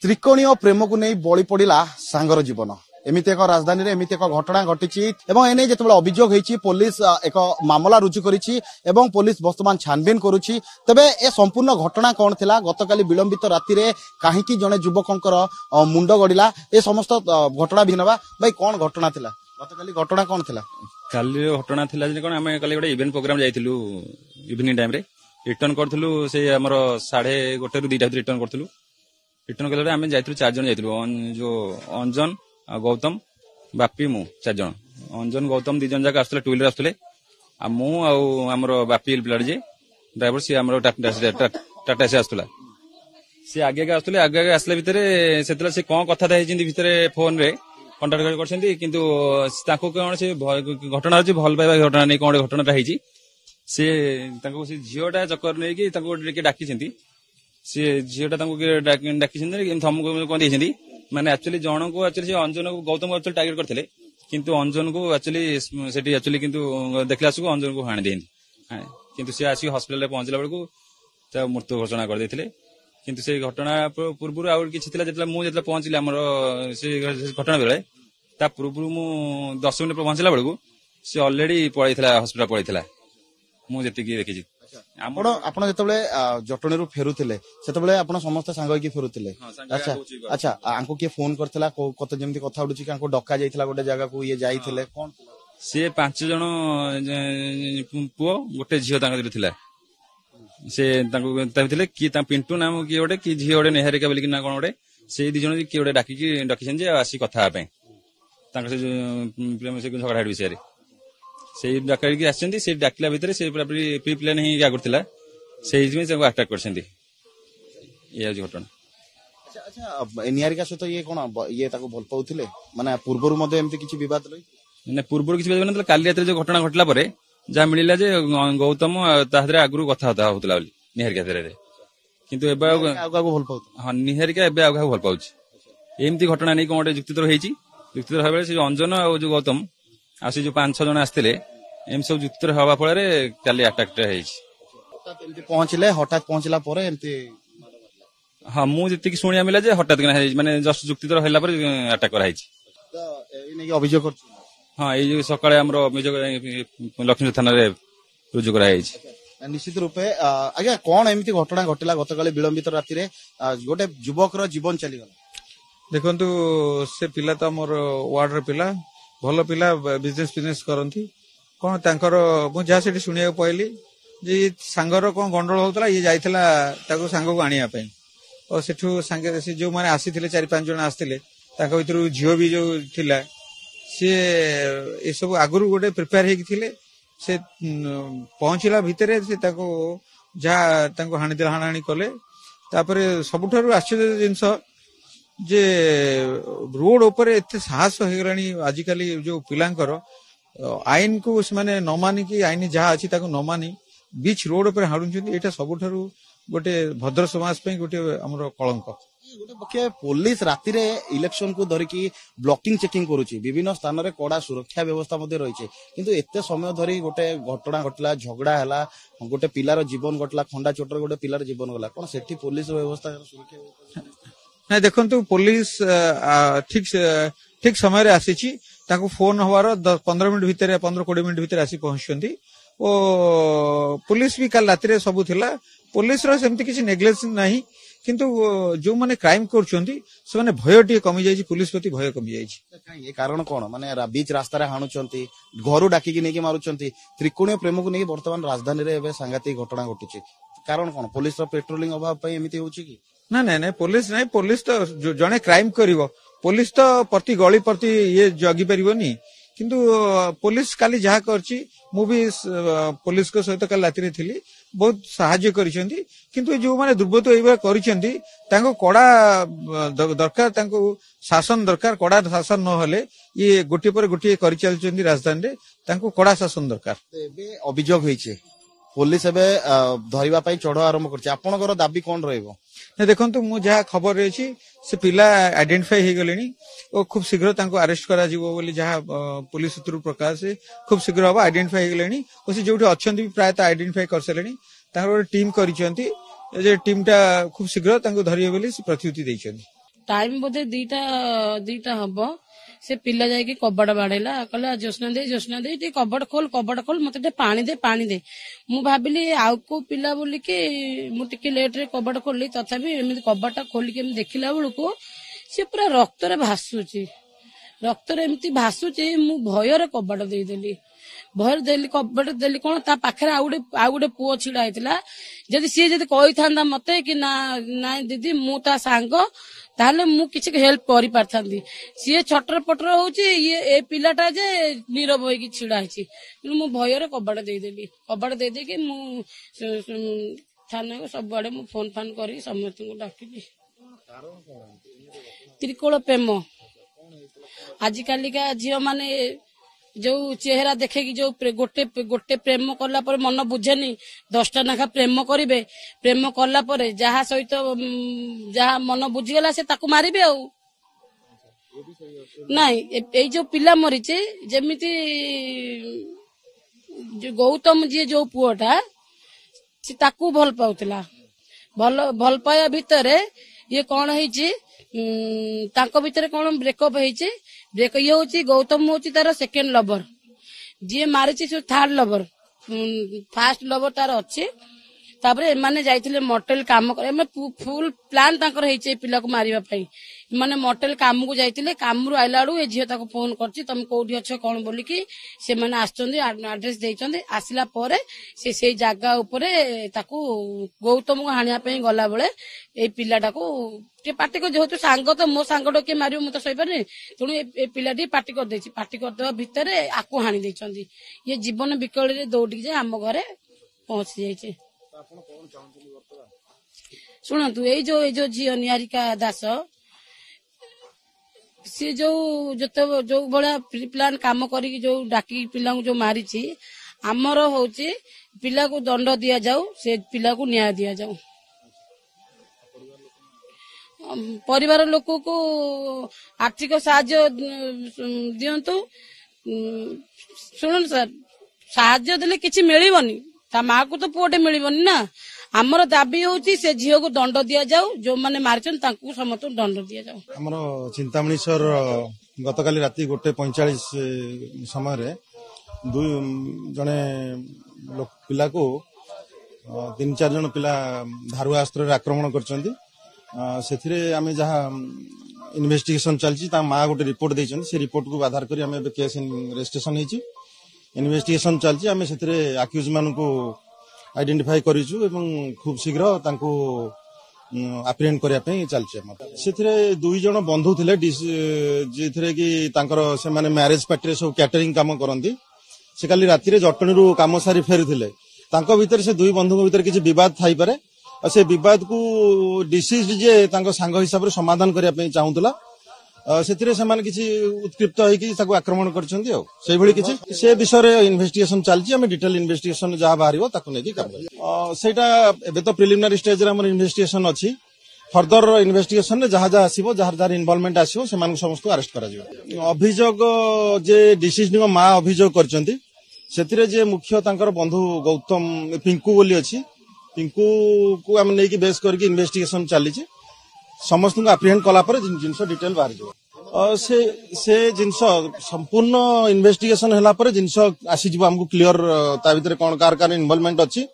त्रिकोणीय प्रेम को नहीं बलि पड़ा सांगर जीवन एमती एक राजधानी में एमती एक घटना घटी एने जो अभियोग होती पुलिस एक मामला रुजु करी पुलिस वर्तमान छानबीन करुच्ची तेबे ए संपूर्ण घटना कौन थिला गतकाली विलंबित राति रे कहीं जड़े युवकर मुंड गड़िला ए समस्त घटना भी नवा भाई कौन घटना थिला गतकाली घटना कौन थिला काली घटना थिला जे कोन आमे काली गोटे इवेंट प्रोग्राम जाइथिलु इवनिंग टाइम रे रिटर्न करथिलु से हमर 1:30 ରୁ 2ଟା रिटर्न करथिलु रिटर्न कले आमे जाइथिलु 4 जन जाइथिलु जो अंजन गौतम बापी मु 4 जन अंजन गौतम 2 जन जाक आस्तले टू व्हीलर आस्तले आ मु आ हमर बापी प्लाट जे ड्राइवर से हमर टाटा से आस्तला से आगे आस्तले आगे आसले भितरे सेतला से कोन कथा थाइ जिंदी भितरे फोन रे कंटाक्ट करछन्ती किंतु ताको कोन से घटना जे भल पाइबा घटना नै कोन घटनाटा हेची से ताको से झियोटा चक्कर नै कि ताको के डाकी छन्ती से झियोटा ताको के डाकी छन्ती थमको कोन देछन्ती माने एक्चुअली जण को एक्चुअली अंजन को गौतम एक्चुअली टार्गेट करथिले किंतु अंजन को एक्चुअली सेठी एक्चुअली किंतु देखला सुको अंजन को हानि देनी किंतु से आसी हॉस्पिटल रे पहुंचला बेलको ता मृत्यु घोषणा कर देथिले किंतु से घटना पूर्व आउ किछि थिला जेतला मु जेतला पहुंचले हमर से घटना बेले ता पूर्व मु 10 मिनिट पहुंचला बेलको से ऑलरेडी पळैथिला हॉस्पिटल पळैथिला मु जेति की देखिछि आपण आपण जेतबेले जटणी रु फेरुथिले सेतबेले आपण समस्त सांग की फेरुथिले अच्छा अच्छा आंको के फोन करथिला कत जेमति कथा उडुची कि आंको डका जाइथिला गोटे जगह को ये जाइथिले कोन से 5 जण पुओ गोटे झियो तांका दिथिला से तांको ताबिथिले कि ता पिंटू नाम कि गोटे कि झियो गोटे नेहरिका बोली कि ना कोन गोटे से 2 जण कि गोटे डाकिछन जे आसी कथा आ पे तांका से प्रेम से झगड़ा हेड विषय रे से डाकरी आछन्ती से डाकला भितरे से प्री प्लान ही आगुरथिला से में से अटैक करछन्ती ये घटना अच्छा अच्छा एनियारिका से तो ये कोन ये ताको भल पाउथिले माने पूर्वरु मध्ये एमति किछि विवाद लई ने पूर्वरु किछि विवाद न काली रात जो घटना घटला परे जा मिलिला जे गौतम ताहरे आगुरु कथा होता होतला बोली निहारिका रे किंतु एबा आगु भल पाउ हां निहारिका एबे आगु भल पाउछि एमति घटना नै कोन जुक्तितर हेछि जुक्तितर हबे से अंजन और जो गौतम आसी जो 5-6 जन आस्तिले एम सब जुक्तितर हवा फଳରେ काली अटैक हेछि हठात एमति पहुंचले हठात पहुंचला परे एमति हां मु जति कि सुनिया मिला जे हठात माने जस्ट जुक्तितर हैला पर अटैक करा हेछि तो एई नै अभियोग कर हां ए जो सकाळे हमरो अभियोग लक्ष्मी थाना रे रुजु करा हेछि निश्चित रूपे आज्ञा कोन एमति घटना घटिला गतकाली विलंबित राति रे गोटे युवकर जीवन चली गला देखंतु से पिला त हमर वार्ड रे पिला भल पिला बिजनेस करती कौन तांकर मु जहाँ से शुणा पहली जे सांगर कौन गंडल होता ये जाइला सांग को आनिया और सेठू सांगे से जो माने आसीथिले 4-5 जन आसीथिले तांका भितर झियो भी जो थिला से ए सब आगुरु गोटे प्रिपेयर हेकी थिले से पहुंचला भितरे से ताको जहाँ तांको हाणी कले तापरे सबुठारु आश्चर्य जिनस जे रोड ऊपर एते साहस हो गलानी आजिकली जो पिलांकर आईन को माने न मानी कि आईन जहाँ अच्छी ताको न मानी बीच रोड ऊपर हाडुछन एटा सबुठारु गोटे भद्र समाज पे गोटे हमर कलंक गोटे पक्षे पुलिस राति रे इलेक्शन को धरिकी ब्लॉकिंग चेकिंग करूची विभिन्न स्थान रे कड़ा सुरक्षा व्यवस्था मध्ये रहिছে किंतु एते समय धरी गोटे घटना घटला झगड़ा हला गोटे पिलार जीवन घटला खंडा चोटर गोटे पिलार जीवन गला कोन सेठी पुलिस व्यवस्था सुरक्षा नहीं देखो पुलिस ठीक समय आसी फोन हवार 15 मिनट भितर 15-20 मिनट भितर आसी पहुंचती ओ पुलिस भी कल राति सब थिला पुलिस रो सेमती किछि नेग्लेक्शन नाही किंतु जो माने क्राइम करछंती से माने भय टी कमी जाई पुलिस प्रति भय कमी जाई ये कारण कोन माने बीच रास्ता रे हाणुचंती घरु डाकी की नेकी मारुचंती त्रिकोणीय प्रेम को नेकी वर्तमान राजधानी रे एबे सांगातिक घटना घटुची कारण कोन पुलिस रो पेट्रोलिंग अभाव पई एमिति होची की ना नहीं पुलिस तो जड़े क्राइम करिवो पुलिस तो प्रति गली प्रति ये जगी परिवनी किंतु पुलिस काली जहाँ करची मु भी पुलिस को सहित काली राति रे थिली बहुत सहाय्य करिसेंती किंतु जो माने दुर्बृत्त एबा करिसेंती तांको कड़ा दरकार तांको शासन दरकार कड़ा शासन न होले ये गोटे पर गोटे करि चलचंती राजधानी रे तांको कड़ा शासन दरकार एबे अभियोग होईचे पुलिस एबे धरिबा पई चढ़ आरंभ करछि आपनकर दाबी कोन रहइबो देखो मु जहाँ खबर रही से पिला आइडेंटिफाई हो गले और खूब शीघ्र अरेस्ट करा जिवो बोली जहाँ पुलिस सूत्र प्रकाश से खूब शीघ्र हम आइडेंटिफाई हो गले और से जो अच्छा प्रायतः आइडेंटिफाई कर सारे टीम कर टीम टा खूब शीघ्र धरिए बोली प्रतिश्रुति देइछन्ती। टाइम बोधे दीटा हम से पिला जाकि कबाड़ बाड़ेला कहला ज्योत्ना दे टे कबाड़ खोल मत पानी दे मु भाविली आउ को पिला बोलिकी मुझे लेट रे कबाड़ खोली तथापि एमती कबाड़ा खोलिक देखला बेलू सी पूरा रक्तरे भासुची रक्तरे एमती भासुची मु भयर कबाड़ देदेली भयर देली कबाड़ देली कौन ता पाखरे आउ गोटे पुओ छिड़ा होता जदि सी जदि कही था मते कि ना दीदी मु ता सांग ताहले मु किसी हेल्प करि पारथांती सी छटर पटर होची ये पिलाटा जे नीरव होइकी छिड़ा है मु भयर कबाड़ देदेली कबाड़ देदेकी मु थाना को सब आड़े मु फोन फान करी समस्त को डाकिली त्रिकोल प्रेम आजिकालिका झील माने जो चेहरा देखे कि जो गोटे प्रेम कला पर मन बुझेनी 10टा नाखा प्रेम करिवे प्रेम कला पर जहा सहित जहा मन बुझीगला से ताकू मारिबे आउ नाई ए जो पिला मरीचे जेमिति जो गौतम जी जो पुओटा से ताकू भल पाउतला भल पाया भितरे ये कौन है तांको भितर कौन ब्रेकअप है ब्रेक ये हूँ गौतम हूँ तार सेकेंड लवर जी मारी थर्ड लवर फास्ट लवर तार अच्छे तापरे एमाने जाइथिले मोटेल काम फुल प्लान तांकर हेचे पिला को मारिबा पई माने मोटेल काम को जाइथिले काम रु आइला ए झियो ताको फोन करछि तुम कोठी अछ कोन बोली कि से माने आछचंदी एड्रेस देइचंदी आसिला परे से जागा उपरे ताको गौतम को हानिया पई गला बेले ए पिलाटा को टे पार्टी को जेहेतु सांग तो मो सांगडो के मारियो मु तो सही पारे तणु ए पिलाटी पार्टी कर देछि पार्टी कर देवा भितरे आकु हानि देइचंदी ये जीवन विकल रे दौड़ी जे हम घरे पहुंची जाइछे शुणु ये जो झील निहारिका दास सी जो भाया प्रिप्लान काम करी जो डाकी पिला जो मारी आमर हूँ पिला को दंड दि जाऊ से पिला को न्याय दि जाऊ परिवार लोक को आर्थिक साहाय्य दिंतु शुणु सर साहाय्य देले किछि मिलिबनी ता माँ को तो पुओटे मिलिबनी ना आमर दाबी होची से झील को दंड दि जाऊ जो माने मारिछन तांकू समस्त दंड दि जाऊ हमर चिंतामणि सर गतकाली राति 1:45 समय जने पिला को 3-4 जन पिला धारुआ अस्त्र आक्रमण करछंती सेथिरे आमे जहा इन्वेस्टिगेशन चलछि ता माँ गोटे रिपोर्ट देछन से रिपोर्ट को आधार करी आमे केस रजिस्ट्रेशन हेछि इन्वेस्टिगेशन चलछि आमे सेथिरे अक्यूज मान को आइडेंटिफाई करिछु एवं खूब शीघ्र तांको अप्रिहेंड करिया पे चलछि सेथिरे 2 जन बंधु थिले जेथिरे कि तांकर से माने मैरिज पार्टी रे सब कैटरिंग काम करंती से काली राति रे जटणी रु काम सारी फेरिथिले तांको भीतर से 2 बंधु भीतर किछि विवाद थाई पारे और से विवाद को डिसीज जे तांको सांग हिसाब रे समाधान करिया पे चाहुतला सेथिरे समान किछि उत्कृप्त होई कि ताको आक्रमण करछंती आ सेहि भली किछि से विषय रे इन्वेस्टिगेशन चलछि हम डिटेल इन्वेस्टिगेशन जहा बाहरिबो ताको नेकी करबो सेटा एबे तो प्रिलिमिनरी स्टेज रे हमर इन्वेस्टिगेशन अछि फर्दर इन्वेस्टिगेशन रे जहा आसीबो जहार इन्वॉल्वमेंट आसीबो से मानक समस्त अरेस्ट करा जिवो अभियोग जे डिसीज निको मा अभियोग करछंती सेथिरे जे मुख्य तांकर बंधु गौतम पिंकू बोली अछि पिंकू को हम नेकी बेस करके इन्वेस्टिगेशन चलिछि समस्त को अप्रिहेंड कला पर जिनस डिटेल बाहर जो से जिनस संपूर्ण इन्वेस्टिगेशन हला पर जिनस आसी जीव हमको क्लियर ता भीतर कोन कार इन्वॉल्वमेंट अछि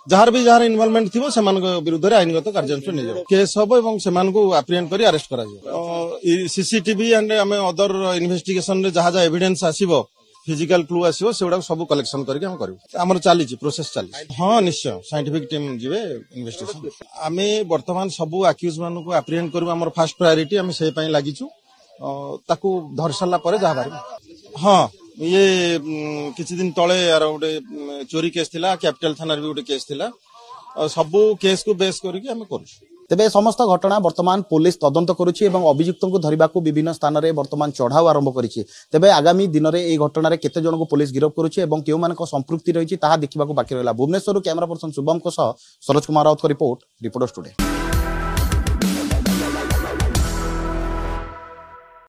जहार इन्वॉल्वमेंट थिबो सेमान विरुद्ध रे आईनगत कार्यानुष्ठान निजो केस हबो एवं सेमान को अप्रिहेंड करी अरेस्ट करा जो सीसीटीवी एंड हमें अदर इन्वेस्टिगेशन रे जहा एविडेंस आसीबो फिजिकल क्लू आसीबो सेउडा सब कलेक्शन करके हम करिवो हमर चाली प्रोसेस चाली हां निश्चय साइंटिफिक टीम जिवे इन्वेस्टिगेशन आमे वर्तमान सब अक्यूज मान को अप्रिहेंड करबो हमर फर्स्ट प्रायोरिटी हम से पई लागिछु ताकू धर सरला परे जा बारे हां ये किछि दिन तळे यार गोटे चोरी केस थिला कैपिटल थाना रे गोटे केस थिला सब केस को बेस करके हम करू तेबे समस्त घटना वर्तमान पुलिस तदंत करुछि एवं अभियुक्तों को धरिबाकू विभिन्न स्थान रे वर्तमान चढ़ाऊ आरंभ करिछि तेबे आगामी दिन रे एई घटना रे केते जन को पुलिस गिरफ करुछि एवं केउ मानक संपृक्ति रहिछि ताहा देखिबाकू बाकी रहला भुवनेश्वर कैमरा पर्सन शुभम को सह सरोज कुमार राउत को रिपोर्ट स्टूडियो।